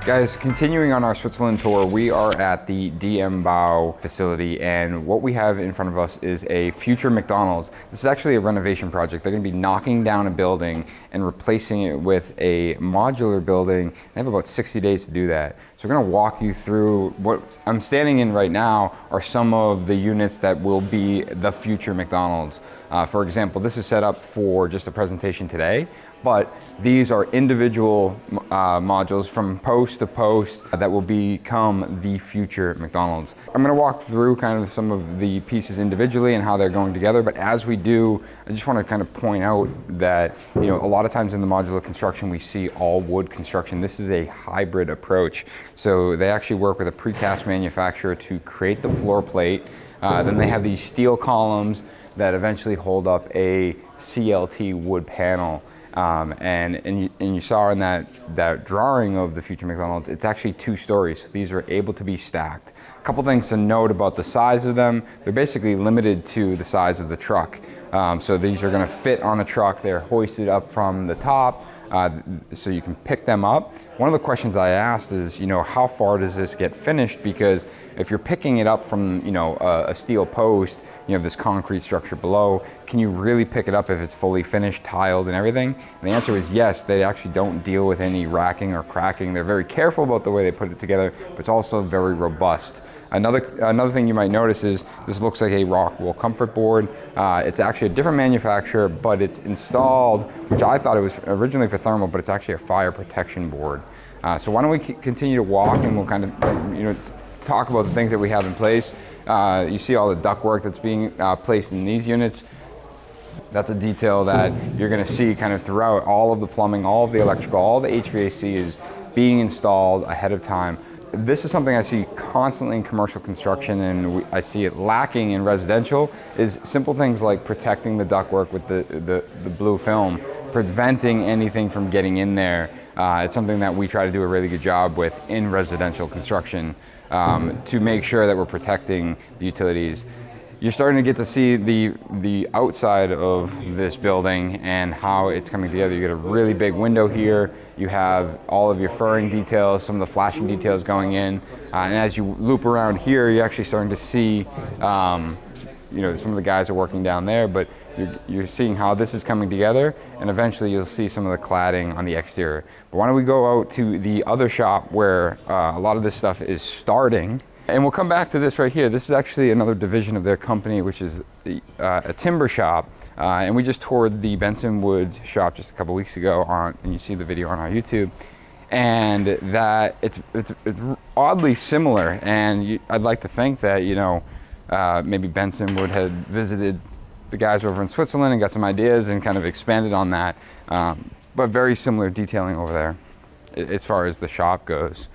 Guys, continuing on our Switzerland tour, we are at the DMBAU facility, and what we have in front of us is a future McDonald's. This is actually a renovation project. They're going to be knocking down a building and replacing it with a modular building. They have about 60 days to do that. So we're going to walk you through what I'm standing in right now are some of the units that will be the future McDonald's. For example, this is set up for just a presentation today, but these are individual modules from post to post that will become the future McDonald's. I'm going to walk through kind of some of the pieces individually and how they're going together, but as we do, I just want to kind of point out that, you know, a lot of times in the modular construction we see all wood construction. This is a hybrid approach. So they actually work with a precast manufacturer to create the floor plate. Then they have these steel columns that eventually hold up a CLT wood panel. And you saw in that drawing of the future McDonald's, it's actually 2 stories. These are able to be stacked. A couple things to note about the size of them. They're basically limited to the size of the truck. So these are going to fit on a truck. They're hoisted up from the top, so you can pick them up. One of the questions I asked is, you know, how far does this get finished? Because if you're picking it up from, you know, a steel post, you have this concrete structure below, can you really pick it up if it's fully finished, tiled and everything? And the answer is yes. They actually don't deal with any racking or cracking. They're very careful about the way they put it together, but it's also very robust. Another thing you might notice is this looks like a Rockwool comfort board. It's actually a different manufacturer, but it's installed, which I thought it was originally for thermal, but it's actually a fire protection board. So why don't we continue to walk, and we'll kind of, you know, talk about the things that we have in place. You see all the ductwork that's being placed in these units. That's a detail that you're going to see kind of throughout. All of the plumbing, all of the electrical, all the HVAC is being installed ahead of time. This is something I see constantly in commercial construction, and I see it lacking in residential, is simple things like protecting the ductwork with the blue film, preventing anything from getting in there. It's something that we try to do a really good job with in residential construction to make sure that we're protecting the utilities. You're starting to get to see the outside of this building and how it's coming together. You get a really big window here. You have all of your furring details, some of the flashing details going in. And as you loop around here, you're actually starting to see, you know, some of the guys are working down there, but you're seeing how this is coming together, and eventually you'll see some of the cladding on the exterior. But why don't we go out to the other shop where a lot of this stuff is starting. And we'll come back to this right here. This is actually another division of their company, which is a timber shop. And we just toured the Benson Wood shop just a couple weeks ago and you see the video on our YouTube. And that it's oddly similar. And I'd like to think that, you know, maybe Benson Wood had visited the guys over in Switzerland and got some ideas and kind of expanded on that. But very similar detailing over there as far as the shop goes.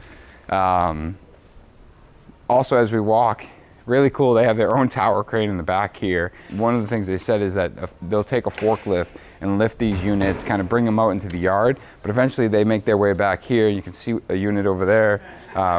Also, as we walk, really cool, they have their own tower crane in the back here. One of the things they said is that they'll take a forklift and lift these units, kind of bring them out into the yard, but eventually they make their way back here. You can see a unit over there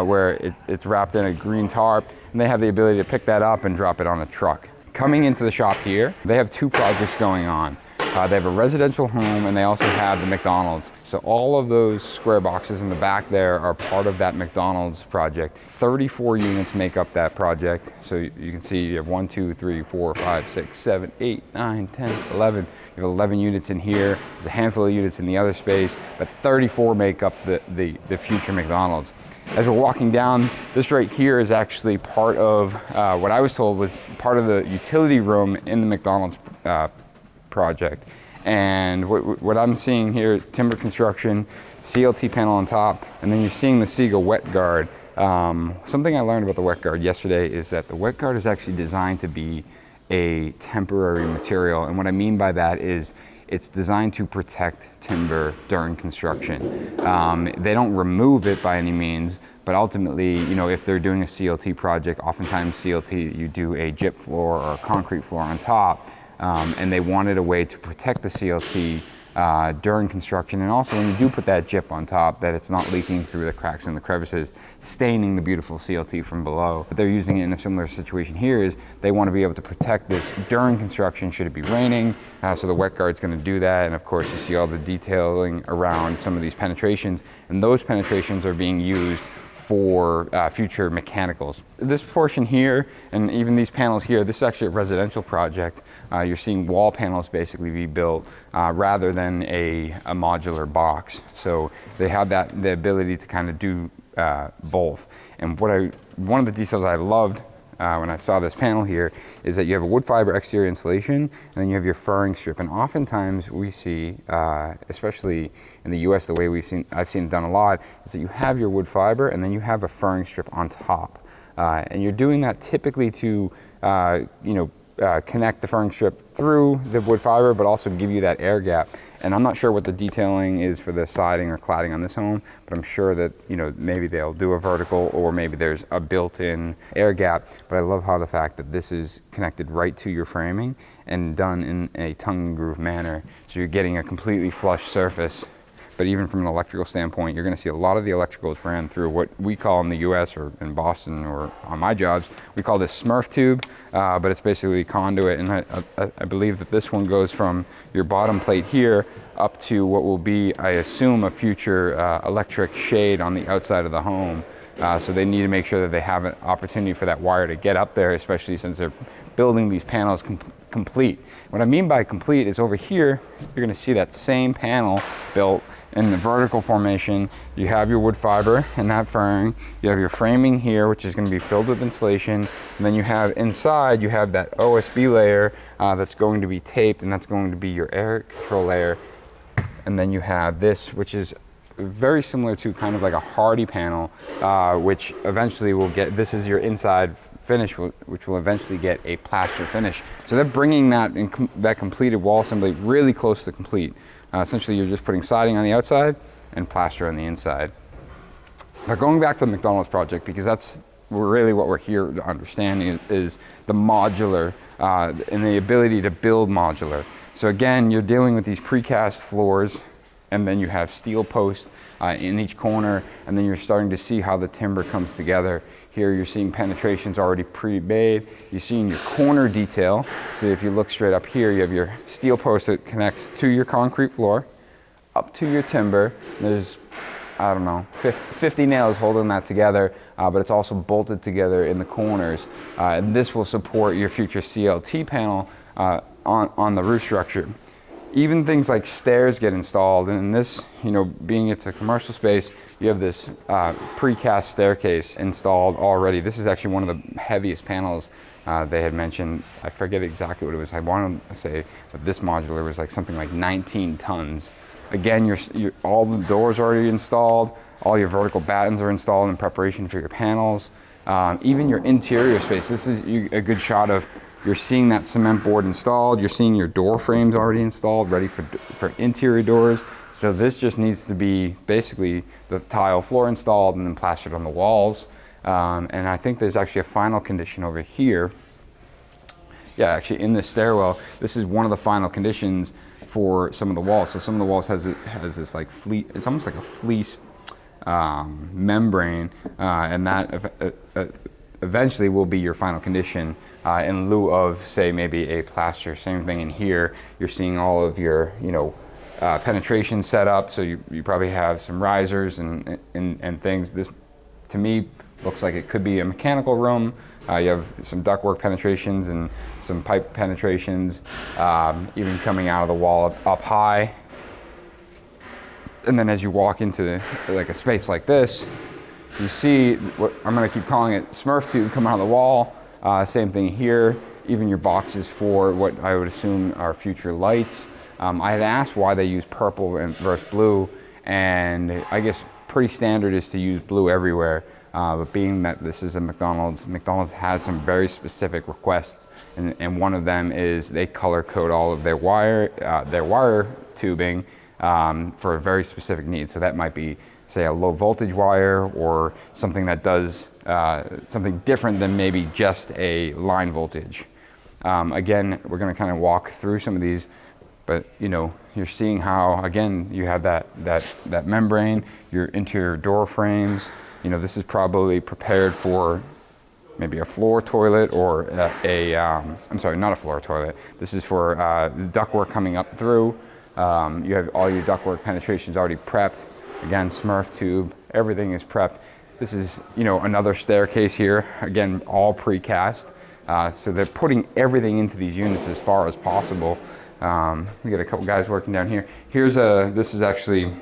where it's wrapped in a green tarp, and they have the ability to pick that up and drop it on a truck. Coming into the shop here, they have 2 projects going on. They have a residential home, and they also have the McDonald's. So all of those square boxes in the back there are part of that McDonald's project. 34 units make up that project. So you can see you have 1, 2, 3, 4, 5, 6, 7, 8, 9, 10, 11. You have 11 units in here. There's a handful of units in the other space, but 34 make up the future McDonald's. As we're walking down, this right here is actually part of what I was told was part of the utility room in the McDonald's project. And what I'm seeing here, timber construction, CLT panel on top, and then you're seeing the siga wet guard. Something I learned about the wet guard yesterday is that the wet guard is actually designed to be a temporary material. And what I mean by that is it's designed to protect timber during construction. They don't remove it by any means, but ultimately, you know, if they're doing a CLT project, oftentimes CLT, you do a gyp floor or a concrete floor on top. And they wanted a way to protect the CLT during construction, and also when you do put that gyp on top, that it's not leaking through the cracks and the crevices, staining the beautiful CLT from below. But they're using it in a similar situation here, is they want to be able to protect this during construction should it be raining, so the wet guard's going to do that. And of course you see all the detailing around some of these penetrations, and those penetrations are being used for future mechanicals. This portion here, and even these panels here, this is actually a residential project. You're seeing wall panels basically be built rather than a modular box. So they have the ability to kind of do both. And one of the details I loved when I saw this panel here is that you have a wood fiber exterior insulation, and then you have your furring strip. And oftentimes we see, especially in the US, the way I've seen it done a lot, is that you have your wood fiber and then you have a furring strip on top. And you're doing that typically to, connect the furring strip through the wood fiber, but also give you that air gap. And I'm not sure what the detailing is for the siding or cladding on this home, but I'm sure that, maybe they'll do a vertical, or maybe there's a built-in air gap. But I love how the fact that this is connected right to your framing and done in a tongue and groove manner. So you're getting a completely flush surface. But even from an electrical standpoint, you're going to see a lot of the electricals ran through what we call in the US or in Boston or on my jobs, we call this Smurf tube, but it's basically conduit. And I believe that this one goes from your bottom plate here up to what will be, I assume, a future electric shade on the outside of the home. So they need to make sure that they have an opportunity for that wire to get up there, especially since they're building these panels complete. What I mean by complete is over here, you're going to see that same panel built in the vertical formation. You have your wood fiber and that furring. You have your framing here, which is going to be filled with insulation. And then you have inside, you have that OSB layer that's going to be taped, and that's going to be your air control layer. And then you have this, which is very similar to kind of like a hardy panel, which eventually will get, this is your inside finish, which will eventually get a plaster finish. So they're bringing that completed wall assembly really close to complete. Essentially, you're just putting siding on the outside and plaster on the inside. But going back to the McDonald's project, because that's really what we're here to understand, is the modular and the ability to build modular. So again, you're dealing with these precast floors, and then you have steel posts in each corner, and then you're starting to see how the timber comes together. Here you're seeing penetrations already pre-made. You're seeing your corner detail. So if you look straight up here, you have your steel post that connects to your concrete floor, up to your timber. There's, I don't know, 50 nails holding that together, but it's also bolted together in the corners. And this will support your future CLT panel on the roof structure. Even things like stairs get installed, and in this, being it's a commercial space, you have this precast staircase installed already. This is actually one of the heaviest panels they had mentioned. I forget exactly what it was. I wanted to say that this modular was like something like 19 tons. Again, all the doors are already installed, all your vertical battens are installed in preparation for your panels. Even your interior space, this is a good shot of, you're seeing that cement board installed, you're seeing your door frames already installed, ready for interior doors. So this just needs to be basically the tile floor installed and then plastered on the walls. And I think there's actually a final condition over here. Yeah, actually in this stairwell, this is one of the final conditions for some of the walls. So some of the walls has this like fleece, it's almost like a fleece membrane, and that eventually will be your final condition in lieu of, say, maybe a plaster. Same thing in here. You're seeing all of your, penetration set up. So you probably have some risers and things. This, to me, looks like it could be a mechanical room. You have some ductwork penetrations and some pipe penetrations, even coming out of the wall up high. And then as you walk into like a space like this, you see what I'm going to keep calling it Smurf tube coming out of the wall. Same thing here. Even your boxes for what I would assume are future lights. I had asked why they use purple versus blue, and I guess pretty standard is to use blue everywhere. But being that this is a McDonald's has some very specific requests, and one of them is they color code all of their wire tubing for a very specific need. So that might be, say, a low voltage wire, or something that does something different than maybe just a line voltage. Again, we're going to kind of walk through some of these But you know, you're seeing how, again, you have that membrane, your interior door frames. You know, this is probably prepared for maybe a floor toilet or I'm sorry, not a floor toilet. This is for the ductwork coming up through. You have all your ductwork penetrations already prepped. Again, Smurf tube, everything is prepped. This is, you know, another staircase here. Again, all precast. So they're putting everything into these units as far as possible. We got a couple guys working down here. This is actually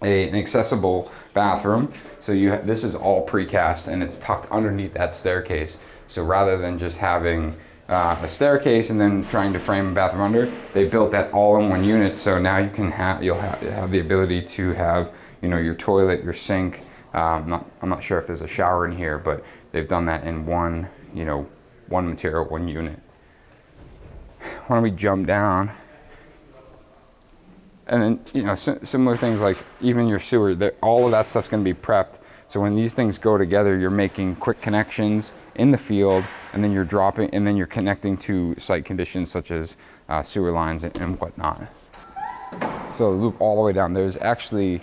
an accessible bathroom. So this is all precast and it's tucked underneath that staircase. So rather than just having a staircase and then trying to frame a bathroom under, they built that all in one unit. So now you'll have the ability to have, you know, your toilet, your sink. I'm not sure if there's a shower in here, but they've done that in one, you know, one material, one unit. Why don't we jump down? And then, you know, similar things like even your sewer, all of that stuff's going to be prepped. So when these things go together, you're making quick connections in the field, and then you're connecting to site conditions such as sewer lines and whatnot. So loop all the way down. There's actually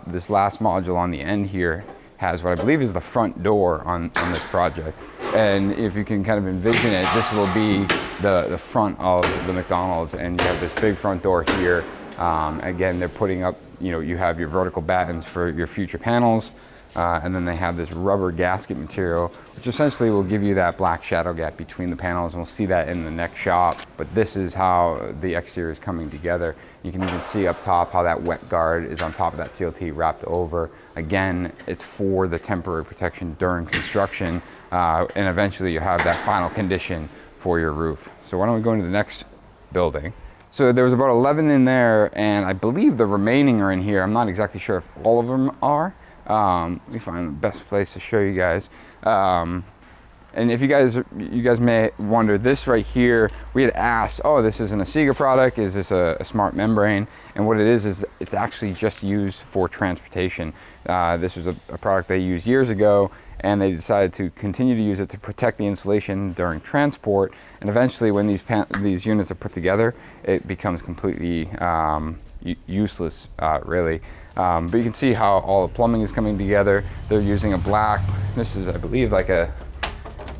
this last module on the end here has what I believe is the front door on this project. And if you can kind of envision it, this will be the front of the McDonald's, and you have this big front door here. Again, they're putting up, you know, you have your vertical battens for your future panels, and then they have this rubber gasket material, which essentially will give you that black shadow gap between the panels, and we'll see that in the next shop. But this is how the exterior is coming together. You can even see up top how that wet guard is on top of that CLT wrapped over. Again, it's for the temporary protection during construction, and eventually you have that final condition for your roof. So why don't we go into the next building? So there was about 11 in there, and I believe the remaining are in here. I'm not exactly sure if all of them are. Let me find the best place to show you guys. And if you guys may wonder, this right here, we had asked, oh, this isn't a siga product, is this a smart membrane? And what it is it's actually just used for transportation. This was a product they used years ago, and they decided to continue to use it to protect the insulation during transport. And eventually when these units are put together, it becomes completely useless, really. But you can see how all the plumbing is coming together. They're using a black, this is, I believe, like a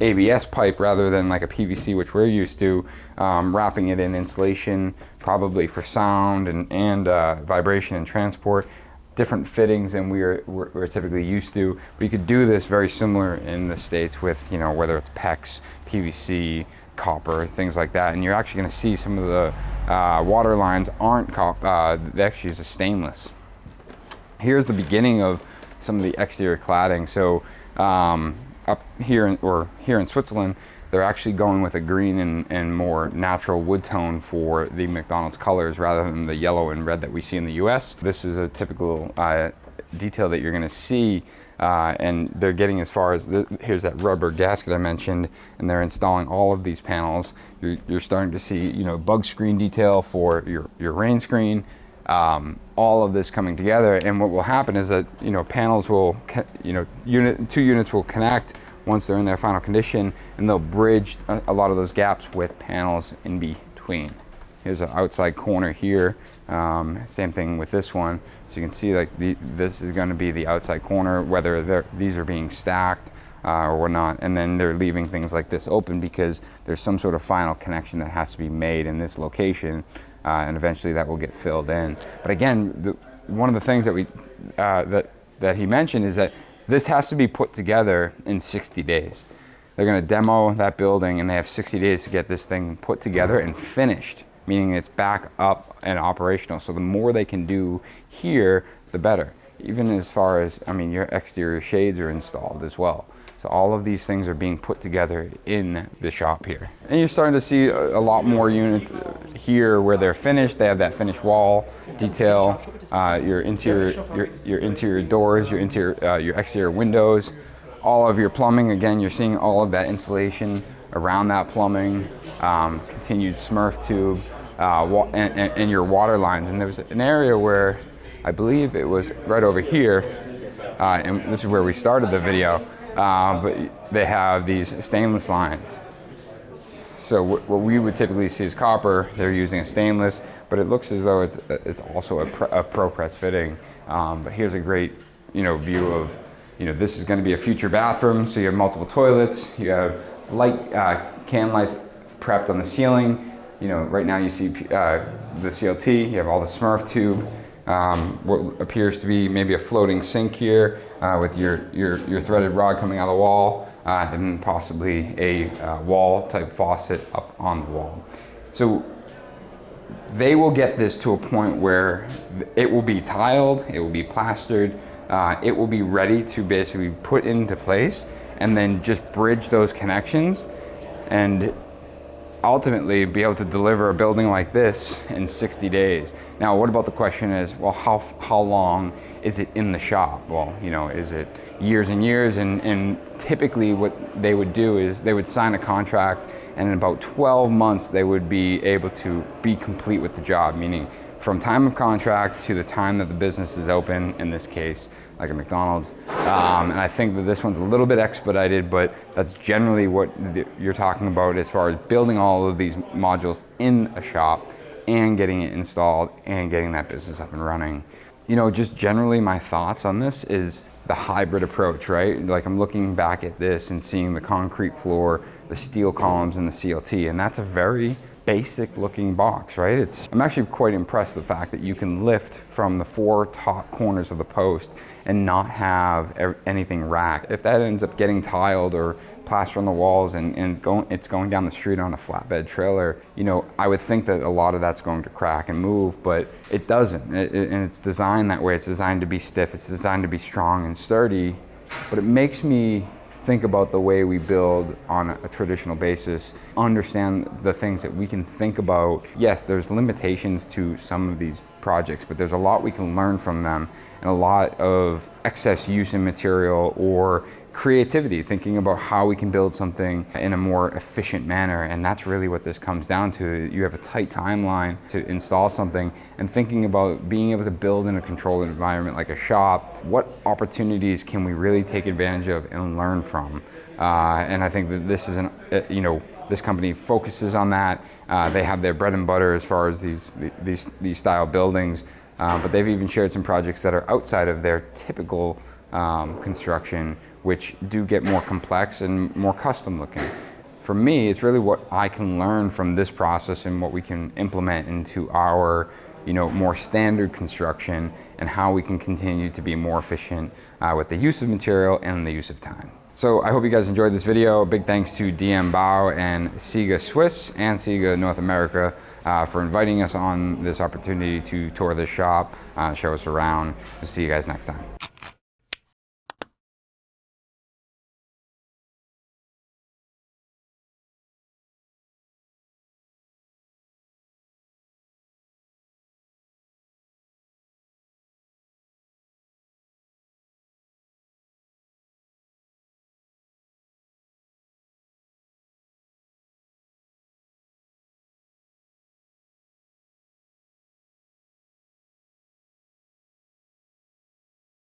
ABS pipe rather than like a PVC, which we're used to, wrapping it in insulation, probably for sound and vibration and transport. Different fittings than we're typically used to. But you could do this very similar in the States with, you know, whether it's PEX, PVC, copper, things like that. And you're actually going to see some of the water lines aren't copper, they actually use a stainless. Here's the beginning of some of the exterior cladding. So up here in Switzerland, they're actually going with a green and more natural wood tone for the McDonald's colors rather than the yellow and red that we see in the US. This is a typical detail that you're going to see, and they're getting as far as here's that rubber gasket I mentioned, and they're installing all of these panels. You're starting to see, you know, bug screen detail for your rain screen. All of this coming together, and what will happen is that, you know, panels will, you know, two units will connect once they're in their final condition, and they'll bridge a lot of those gaps with panels in between. Here's an outside corner here. Same thing with this one. So you can see like this is going to be the outside corner, whether these are being stacked or whatnot, and then they're leaving things like this open because there's some sort of final connection that has to be made in this location. And eventually that will get filled in. But again, one of the things that that he mentioned is that this has to be put together in 60 days. They're going to demo that building, and they have 60 days to get this thing put together and finished, meaning it's back up and operational. So the more they can do here, the better. Even as far as, I mean, your exterior shades are installed as well. So all of these things are being put together in the shop here. And you're starting to see a lot more units here where they're finished. They have that finished wall detail, your interior doors, your exterior windows, all of your plumbing. Again, you're seeing all of that insulation around that plumbing, continued Smurf tube, and your water lines. And there was an area where I believe it was right over here, and this is where we started the video. But they have these stainless lines. So what we would typically see is copper. They're using a stainless, but it looks as though it's also a pro press fitting. But here's a great, view of, this is going to be a future bathroom. So you have multiple toilets. You have can lights prepped on the ceiling. Right now you see the CLT. You have all the Smurf tube. What appears to be maybe a floating sink here with your threaded rod coming out of the wall, and possibly a wall type faucet up on the wall. So they will get this to a point where it will be tiled, it will be plastered, it will be ready to basically put into place, and then just bridge those connections and ultimately be able to deliver a building like this in 60 days. Now, what about the question is, well, how long is it in the shop? Well, is it years and years? And typically what they would do is they would sign a contract, and in about 12 months, they would be able to be complete with the job, meaning from time of contract to the time that the business is open, in this case, like a McDonald's. And I think that this one's a little bit expedited, but that's generally what you're talking about as far as building all of these modules in a shop and getting it installed and getting that business up and running. Just generally my thoughts on this is the hybrid approach, right? Like, I'm looking back at this and seeing the concrete floor, the steel columns, and the CLT, and that's a very basic looking box, right? I'm actually quite impressed with the fact that you can lift from the 4 top corners of the post and not have anything racked. If that ends up getting tiled or plaster on the walls and it's going down the street on a flatbed trailer, I would think that a lot of that's going to crack and move, but it doesn't. And it's designed that way. It's designed to be stiff. It's designed to be strong and sturdy, but it makes me think about the way we build on a traditional basis, understand the things that we can think about. Yes, there's limitations to some of these projects, but there's a lot we can learn from them, and a lot of excess use in material or creativity, thinking about how we can build something in a more efficient manner. And that's really what this comes down to. You have a tight timeline to install something, and thinking about being able to build in a controlled environment like a shop. What opportunities can we really take advantage of and learn from? And I think that this is this company focuses on that. They have their bread and butter as far as these style buildings, but they've even shared some projects that are outside of their typical construction, which do get more complex and more custom looking. For me, it's really what I can learn from this process and what we can implement into our more standard construction, and how we can continue to be more efficient with the use of material and the use of time. So I hope you guys enjoyed this video. Big thanks to DMBAU and Siga Swiss and Siga North America for inviting us on this opportunity to tour this shop, show us around. We'll see you guys next time.